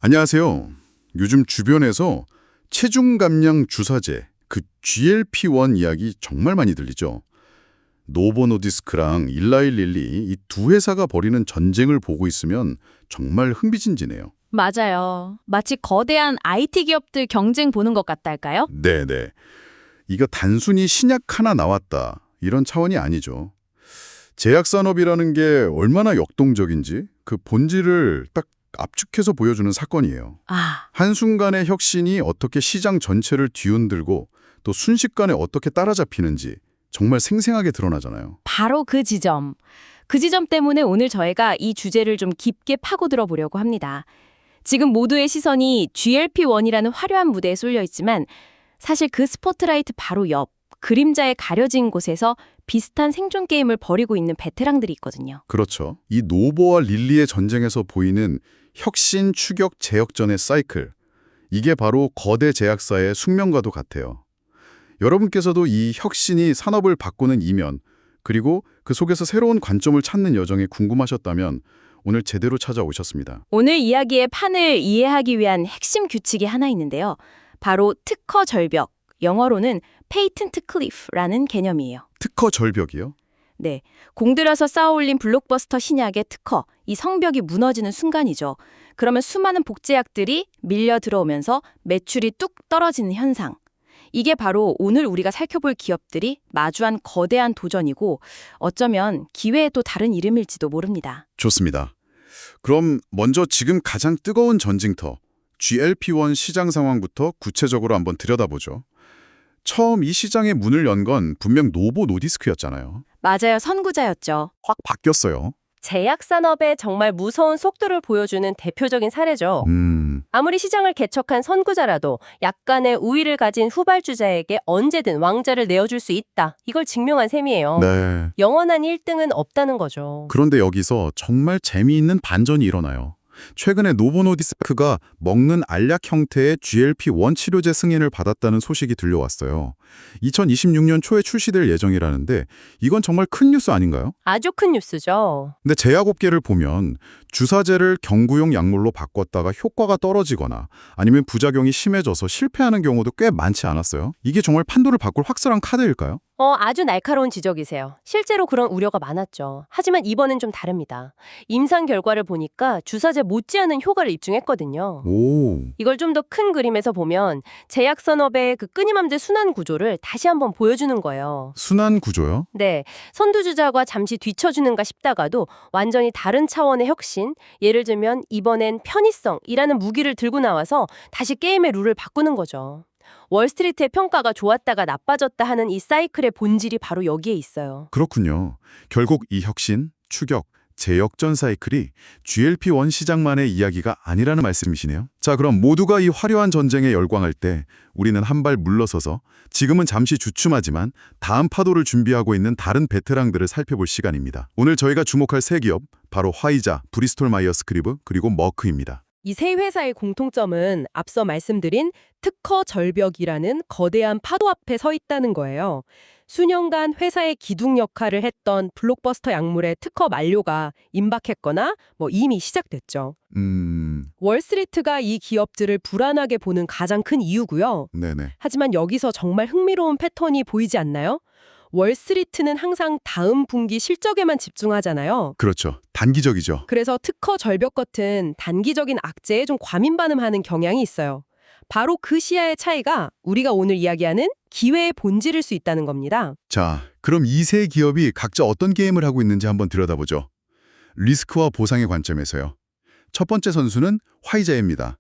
안녕하세요. 요즘 주변에서 체중 감량 주사제, 그 GLP-1 이야기 정말 많이 들리죠. 노보 노디스크랑 일라이 릴리 이 두 회사가 벌이는 전쟁을 보고 있으면 정말 흥미진진해요. 맞아요. 마치 거대한 IT 기업들 경쟁 보는 것 같달까요? 네네. 이거 단순히 신약 하나 나왔다 이런 차원이 아니죠. 제약산업이라는 게 얼마나 역동적인지 그 본질을 딱 압축해서 보여주는 사건이에요. 아, 한순간의 혁신이 어떻게 시장 전체를 뒤흔들고 또 순식간에 어떻게 따라잡히는지 정말 생생하게 드러나잖아요. 바로 그 지점. 그 지점 때문에 오늘 저희가 이 주제를 좀 깊게 파고들어 보려고 합니다. 지금 모두의 시선이 GLP-1이라는 화려한 무대에 쏠려 있지만 사실 그 스포트라이트 바로 옆, 그림자에 가려진 곳에서 비슷한 생존 게임을 벌이고 있는 베테랑들이 있거든요. 그렇죠. 이 노보와 릴리의 전쟁에서 보이는 혁신, 추격, 제역전의 사이클. 이게 바로 거대 제약사의 숙명과도 같아요. 여러분께서도 이 혁신이 산업을 바꾸는 이면, 그리고 그 속에서 새로운 관점을 찾는 여정이 궁금하셨다면 오늘 제대로 찾아오셨습니다. 오늘 이야기의 판을 이해하기 위한 핵심 규칙이 하나 있는데요. 바로 특허 절벽, 영어로는 페이턴트 클리프라는 개념이에요. 특허 절벽이요? 네, 공들여서 쌓아올린 블록버스터 신약의 특허, 이 성벽이 무너지는 순간이죠. 그러면 수많은 복제약들이 밀려 들어오면서 매출이 뚝 떨어지는 현상. 이게 바로 오늘 우리가 살펴볼 기업들이 마주한 거대한 도전이고 어쩌면 기회의 또 다른 이름일지도 모릅니다. 좋습니다. 그럼 먼저 지금 가장 뜨거운 전쟁터, GLP-1 시장 상황부터 구체적으로 한번 들여다보죠. 처음 이 시장의 문을 연 건 분명 노보 노디스크였잖아요. 맞아요, 선구자였죠. 확 바뀌었어요. 제약 산업의 정말 무서운 속도를 보여주는 대표적인 사례죠. 아무리 시장을 개척한 선구자라도 약간의 우위를 가진 후발주자에게 언제든 왕자를 내어줄 수 있다. 이걸 증명한 셈이에요. 네. 영원한 1등은 없다는 거죠. 그런데 여기서 정말 재미있는 반전이 일어나요. 최근에 노보 노디스크가 먹는 알약 형태의 GLP-1 치료제 승인을 받았다는 소식이 들려왔어요. 2026년 초에 출시될 예정이라는데 이건 정말 큰 뉴스 아닌가요? 아주 큰 뉴스죠. 근데 제약업계를 보면 주사제를 경구용 약물로 바꿨다가 효과가 떨어지거나 아니면 부작용이 심해져서 실패하는 경우도 꽤 많지 않았어요. 이게 정말 판도를 바꿀 확실한 카드일까요? 아주 날카로운 지적이세요. 실제로 그런 우려가 많았죠. 하지만 이번엔 좀 다릅니다. 임상 결과를 보니까 주사제 못지않은 효과를 입증했거든요. 오, 이걸 좀 더 큰 그림에서 보면 제약 산업의 그 끊임없는 순환 구조를 다시 한번 보여주는 거예요. 순환 구조요? 네, 선두주자가 잠시 뒤처지는가 싶다가도 완전히 다른 차원의 혁신, 예를 들면 이번엔 편의성이라는 무기를 들고 나와서 다시 게임의 룰을 바꾸는 거죠. 월스트리트의 평가가 좋았다가 나빠졌다 하는 이 사이클의 본질이 바로 여기에 있어요. 그렇군요. 결국 이 혁신, 추격, 재역전 사이클이 GLP-1 시장만의 이야기가 아니라는 말씀이시네요. 자, 그럼 모두가 이 화려한 전쟁에 열광할 때 우리는 한 발 물러서서 지금은 잠시 주춤하지만 다음 파도를 준비하고 있는 다른 베테랑들을 살펴볼 시간입니다. 오늘 저희가 주목할 세 기업, 바로 화이자, 브리스톨 마이어스 스퀴브, 그리고 머크입니다. 이 세 회사의 공통점은 앞서 말씀드린 특허 절벽이라는 거대한 파도 앞에 서 있다는 거예요. 수년간 회사의 기둥 역할을 했던 블록버스터 약물의 특허 만료가 임박했거나 이미 시작됐죠. 월스트리트가 이 기업들을 불안하게 보는 가장 큰 이유고요. 네네. 하지만 여기서 정말 흥미로운 패턴이 보이지 않나요? 월스트리트는 항상 다음 분기 실적에만 집중하잖아요. 그렇죠. 단기적이죠. 그래서 특허 절벽 같은 단기적인 악재에 좀 과민 반응하는 경향이 있어요. 바로 그 시야의 차이가 우리가 오늘 이야기하는 기회의 본질일 수 있다는 겁니다. 자, 그럼 이 세 기업이 각자 어떤 게임을 하고 있는지 한번 들여다보죠. 리스크와 보상의 관점에서요. 첫 번째 선수는 화이자입니다.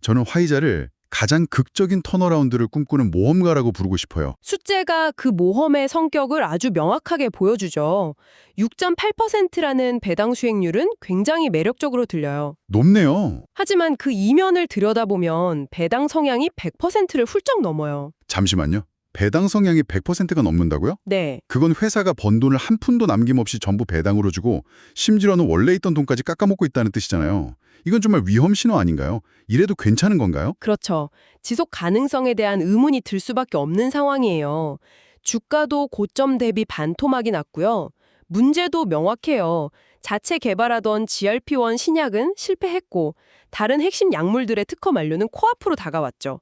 저는 화이자를 가장 극적인 턴어라운드를 꿈꾸는 모험가라고 부르고 싶어요. 숫자가 그 모험의 성격을 아주 명확하게 보여주죠. 6.8%라는 배당 수익률은 굉장히 매력적으로 들려요. 높네요. 하지만 그 이면을 들여다보면 배당 성향이 100%를 훌쩍 넘어요. 잠시만요. 배당 성향이 100%가 넘는다고요? 네. 그건 회사가 번 돈을 한 푼도 남김없이 전부 배당으로 주고 심지어는 원래 있던 돈까지 깎아먹고 있다는 뜻이잖아요. 이건 정말 위험 신호 아닌가요? 이래도 괜찮은 건가요? 그렇죠. 지속 가능성에 대한 의문이 들 수밖에 없는 상황이에요. 주가도 고점 대비 반토막이 났고요. 문제도 명확해요. 자체 개발하던 GLP-1 신약은 실패했고 다른 핵심 약물들의 특허 만료는 코앞으로 다가왔죠.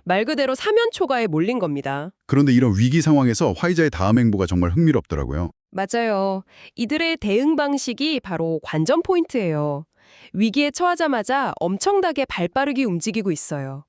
말 그대로 사면초가에 몰린 겁니다. 그런데 이런 위기 상황에서 화이자의 다음 행보가 정말 흥미롭더라고요. 맞아요. 이들의 대응 방식이 바로 관전 포인트예요. 위기에 처하자마자 엄청나게 발빠르게 움직이고 있어요.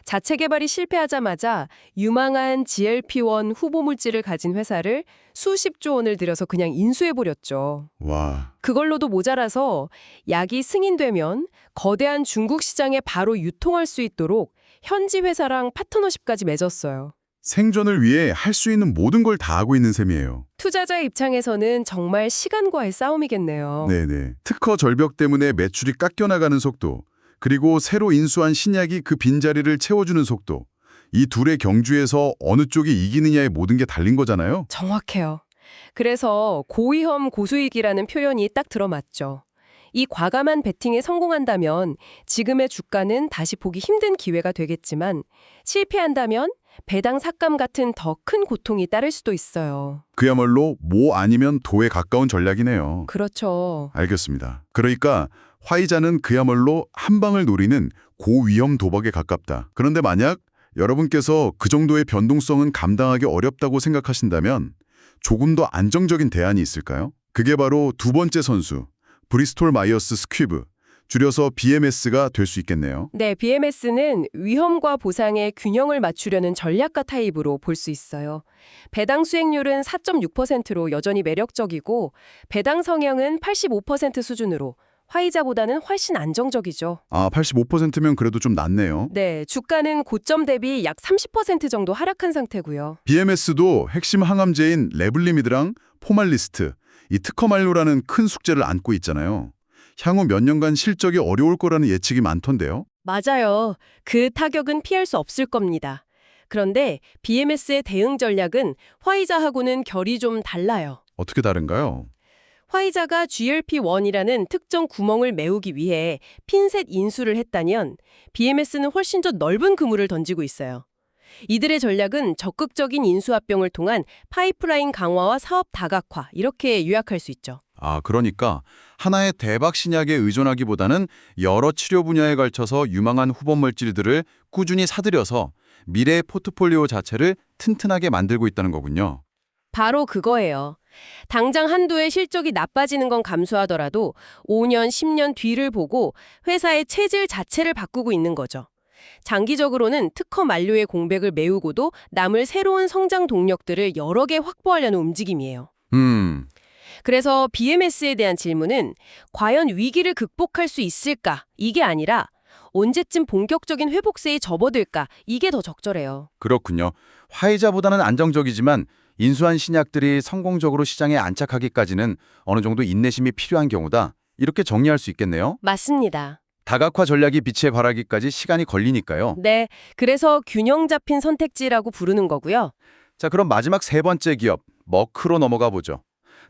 자체 개발이 실패하자마자 유망한 GLP-1 후보 물질을 가진 회사를 수십조 원을 들여서 그냥 인수해버렸죠. 와, 그걸로도 모자라서 약이 승인되면 거대한 중국 시장에 바로 유통할 수 있도록 현지 회사랑 파트너십까지 맺었어요. 생존을 위해 할 수 있는 모든 걸 다 하고 있는 셈이에요. 투자자의 입장에서는 정말 시간과의 싸움이겠네요. 네네. 특허 절벽 때문에 매출이 깎여나가는 속도, 그리고 새로 인수한 신약이 그 빈자리를 채워주는 속도, 이 둘의 경주에서 어느 쪽이 이기느냐에 모든 게 달린 거잖아요. 정확해요. 그래서 고위험 고수익이라는 표현이 딱 들어맞죠. 이 과감한 베팅에 성공한다면 지금의 주가는 다시 보기 힘든 기회가 되겠지만 실패한다면 배당 삭감 같은 더 큰 고통이 따를 수도 있어요. 그야말로 모 아니면 도에 가까운 전략이네요. 그렇죠. 알겠습니다. 그러니까 화이자는 그야말로 한 방을 노리는 고위험 도박에 가깝다. 그런데 만약 여러분께서 그 정도의 변동성은 감당하기 어렵다고 생각하신다면 조금 더 안정적인 대안이 있을까요? 그게 바로 두 번째 선수, 브리스톨 마이어스 스퀴브, 줄여서 BMS가 될 수 있겠네요. 네, BMS는 위험과 보상의 균형을 맞추려는 전략가 타입으로 볼 수 있어요. 배당 수익률은 4.6%로 여전히 매력적이고 배당 성향은 85% 수준으로 화이자보다는 훨씬 안정적이죠. 아, 85%면 그래도 좀 낫네요. 네, 주가는 고점 대비 약 30% 정도 하락한 상태고요. BMS도 핵심 항암제인 레블리미드랑 포말리스트, 이 특허 만료라는 큰 숙제를 안고 있잖아요. 향후 몇 년간 실적이 어려울 거라는 예측이 많던데요. 맞아요. 그 타격은 피할 수 없을 겁니다. 그런데 BMS의 대응 전략은 화이자하고는 결이 좀 달라요. 어떻게 다른가요? 화이자가 GLP-1이라는 특정 구멍을 메우기 위해 핀셋 인수를 했다면 BMS는 훨씬 더 넓은 그물을 던지고 있어요. 이들의 전략은 적극적인 인수합병을 통한 파이프라인 강화와 사업 다각화 이렇게 요약할 수 있죠. 아, 그러니까 하나의 대박 신약에 의존하기보다는 여러 치료 분야에 걸쳐서 유망한 후보 물질들을 꾸준히 사들여서 미래의 포트폴리오 자체를 튼튼하게 만들고 있다는 거군요. 바로 그거예요. 당장 한두해 실적이 나빠지는 건 감수하더라도 5년, 10년 뒤를 보고 회사의 체질 자체를 바꾸고 있는 거죠. 장기적으로는 특허 만료의 공백을 메우고도 남을 새로운 성장 동력들을 여러 개 확보하려는 움직임이에요. 그래서 BMS에 대한 질문은 과연 위기를 극복할 수 있을까? 이게 아니라 언제쯤 본격적인 회복세에 접어들까? 이게 더 적절해요. 그렇군요. 화이자보다는 안정적이지만 인수한 신약들이 성공적으로 시장에 안착하기까지는 어느 정도 인내심이 필요한 경우다. 이렇게 정리할 수 있겠네요. 맞습니다. 다각화 전략이 빛에 발하기까지 시간이 걸리니까요. 네, 그래서 균형 잡힌 선택지라고 부르는 거고요. 자, 그럼 마지막 세 번째 기업, 머크로 넘어가 보죠.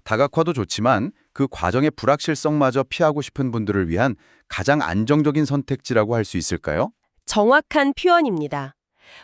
다각화도 좋지만 그 과정의 불확실성마저 피하고 싶은 분들을 위한 가장 안정적인 선택지라고 할 수 있을까요? 정확한 표현입니다.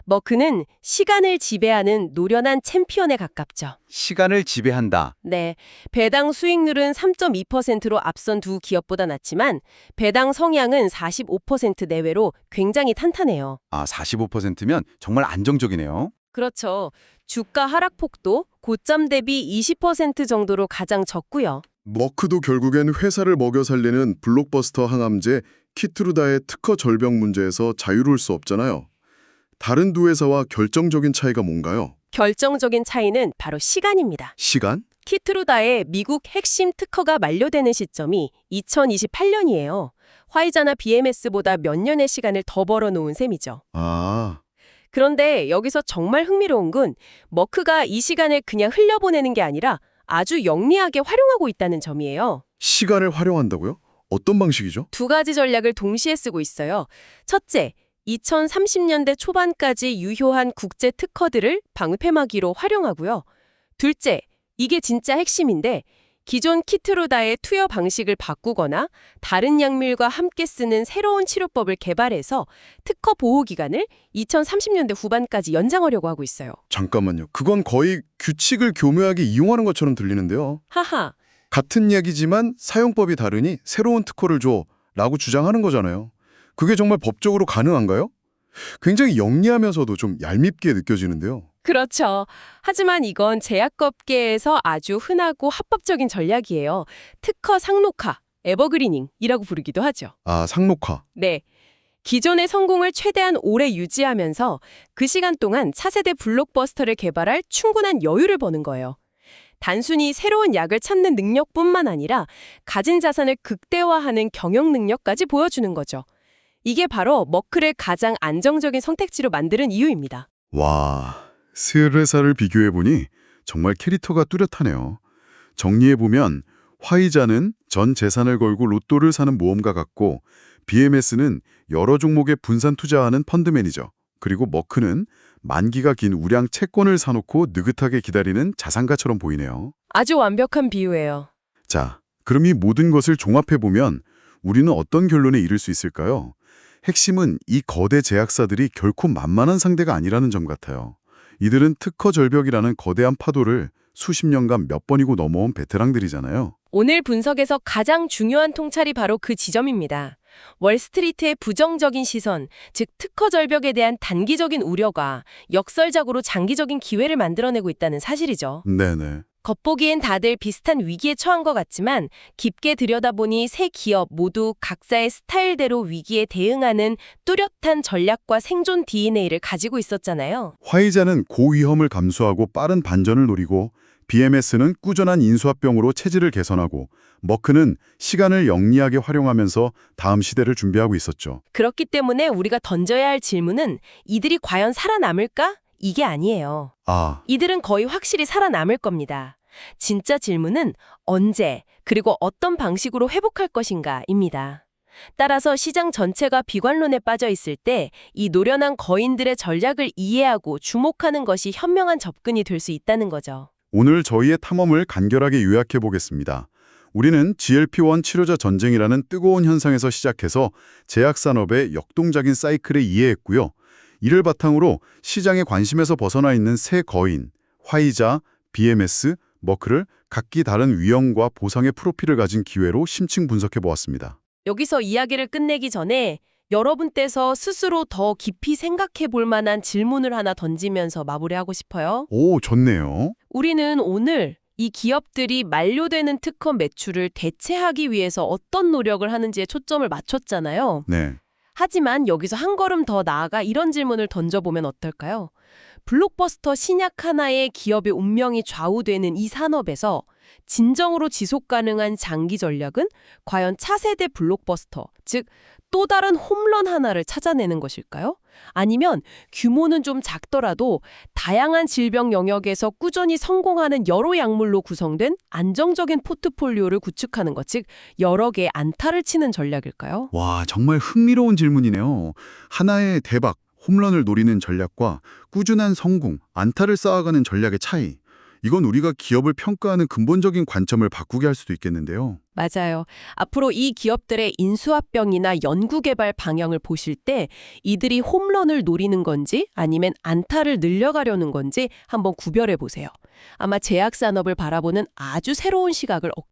머크는 시간을 지배하는 노련한 챔피언에 가깝죠. 시간을 지배한다. 네, 배당 수익률은 3.2%로 앞선 두 기업보다 낮지만 배당 성향은 45% 내외로 굉장히 탄탄해요. 아, 45%면 정말 안정적이네요. 그렇죠. 주가 하락폭도 고점 대비 20% 정도로 가장 적고요. 머크도 결국엔 회사를 먹여 살리는 블록버스터 항암제 키트루다의 특허 절벽 문제에서 자유로울 수 없잖아요. 다른 두 회사와 결정적인 차이가 뭔가요? 결정적인 차이는 바로 시간입니다. 시간? 키트루다의 미국 핵심 특허가 만료되는 시점이 2028년이에요. 화이자나 BMS보다 몇 년의 시간을 더 벌어놓은 셈이죠. 아, 그런데 여기서 정말 흥미로운 건 머크가 이 시간을 그냥 흘려보내는 게 아니라 아주 영리하게 활용하고 있다는 점이에요. 시간을 활용한다고요? 어떤 방식이죠? 두 가지 전략을 동시에 쓰고 있어요. 첫째, 2030년대 초반까지 유효한 국제 특허들을 방패막이로 활용하고요. 둘째, 이게 진짜 핵심인데 기존 키트루다의 투여 방식을 바꾸거나 다른 약물과 함께 쓰는 새로운 치료법을 개발해서 특허 보호 기간을 2030년대 후반까지 연장하려고 하고 있어요. 잠깐만요. 그건 거의 규칙을 교묘하게 이용하는 것처럼 들리는데요. 하하. 같은 이야기지만 사용법이 다르니 새로운 특허를 줘 라고 주장하는 거잖아요. 그게 정말 법적으로 가능한가요? 굉장히 영리하면서도 좀 얄밉게 느껴지는데요. 그렇죠. 하지만 이건 제약업계에서 아주 흔하고 합법적인 전략이에요. 특허 상록화, 에버그리닝이라고 부르기도 하죠. 아, 상록화. 네. 기존의 성공을 최대한 오래 유지하면서 그 시간 동안 차세대 블록버스터를 개발할 충분한 여유를 버는 거예요. 단순히 새로운 약을 찾는 능력뿐만 아니라 가진 자산을 극대화하는 경영 능력까지 보여주는 거죠. 이게 바로 머크를 가장 안정적인 선택지로 만드는 이유입니다. 와, 세 회사를 비교해보니 정말 캐릭터가 뚜렷하네요. 정리해보면 화이자는 전 재산을 걸고 로또를 사는 모험가 같고 BMS는 여러 종목에 분산 투자하는 펀드 매니저, 그리고 머크는 만기가 긴 우량 채권을 사놓고 느긋하게 기다리는 자산가처럼 보이네요. 아주 완벽한 비유예요. 자, 그럼 이 모든 것을 종합해보면 우리는 어떤 결론에 이를 수 있을까요? 핵심은 이 거대 제약사들이 결코 만만한 상대가 아니라는 점 같아요. 이들은 특허 절벽이라는 거대한 파도를 수십 년간 몇 번이고 넘어온 베테랑들이잖아요. 오늘 분석에서 가장 중요한 통찰이 바로 그 지점입니다. 월스트리트의 부정적인 시선, 즉 특허 절벽에 대한 단기적인 우려가 역설적으로 장기적인 기회를 만들어내고 있다는 사실이죠. 네네. 겉보기엔 다들 비슷한 위기에 처한 것 같지만 깊게 들여다보니 세 기업 모두 각자의 스타일대로 위기에 대응하는 뚜렷한 전략과 생존 DNA를 가지고 있었잖아요. 화이자는 고위험을 감수하고 빠른 반전을 노리고 BMS는 꾸준한 인수합병으로 체질을 개선하고 머크는 시간을 영리하게 활용하면서 다음 시대를 준비하고 있었죠. 그렇기 때문에 우리가 던져야 할 질문은 이들이 과연 살아남을까? 이게 아니에요. 아, 이들은 거의 확실히 살아남을 겁니다. 진짜 질문은 언제, 그리고 어떤 방식으로 회복할 것인가입니다. 따라서 시장 전체가 비관론에 빠져 있을 때 이 노련한 거인들의 전략을 이해하고 주목하는 것이 현명한 접근이 될 수 있다는 거죠. 오늘 저희의 탐험을 간결하게 요약해 보겠습니다. 우리는 GLP-1 치료자 전쟁이라는 뜨거운 현상에서 시작해서 제약산업의 역동적인 사이클을 이해했고요. 이를 바탕으로 시장의 관심에서 벗어나 있는 세 거인, 화이자, BMS, 머크를 각기 다른 위험과 보상의 프로필을 가진 기회로 심층 분석해 보았습니다. 여기서 이야기를 끝내기 전에 여러분께서 스스로 더 깊이 생각해 볼 만한 질문을 하나 던지면서 마무리하고 싶어요. 오, 좋네요. 우리는 오늘 이 기업들이 만료되는 특허 매출을 대체하기 위해서 어떤 노력을 하는지에 초점을 맞췄잖아요. 네. 하지만 여기서 한 걸음 더 나아가 이런 질문을 던져보면 어떨까요? 블록버스터 신약 하나의 기업의 운명이 좌우되는 이 산업에서 진정으로 지속 가능한 장기 전략은 과연 차세대 블록버스터, 즉 또 다른 홈런 하나를 찾아내는 것일까요? 아니면 규모는 좀 작더라도 다양한 질병 영역에서 꾸준히 성공하는 여러 약물로 구성된 안정적인 포트폴리오를 구축하는 것, 즉 여러 개의 안타를 치는 전략일까요? 와, 정말 흥미로운 질문이네요. 하나의 대박, 홈런을 노리는 전략과 꾸준한 성공, 안타를 쌓아가는 전략의 차이. 이건 우리가 기업을 평가하는 근본적인 관점을 바꾸게 할 수도 있겠는데요. 맞아요. 앞으로 이 기업들의 인수합병이나 연구개발 방향을 보실 때 이들이 홈런을 노리는 건지 아니면 안타를 늘려가려는 건지 한번 구별해 보세요. 아마 제약산업을 바라보는 아주 새로운 시각을 얻게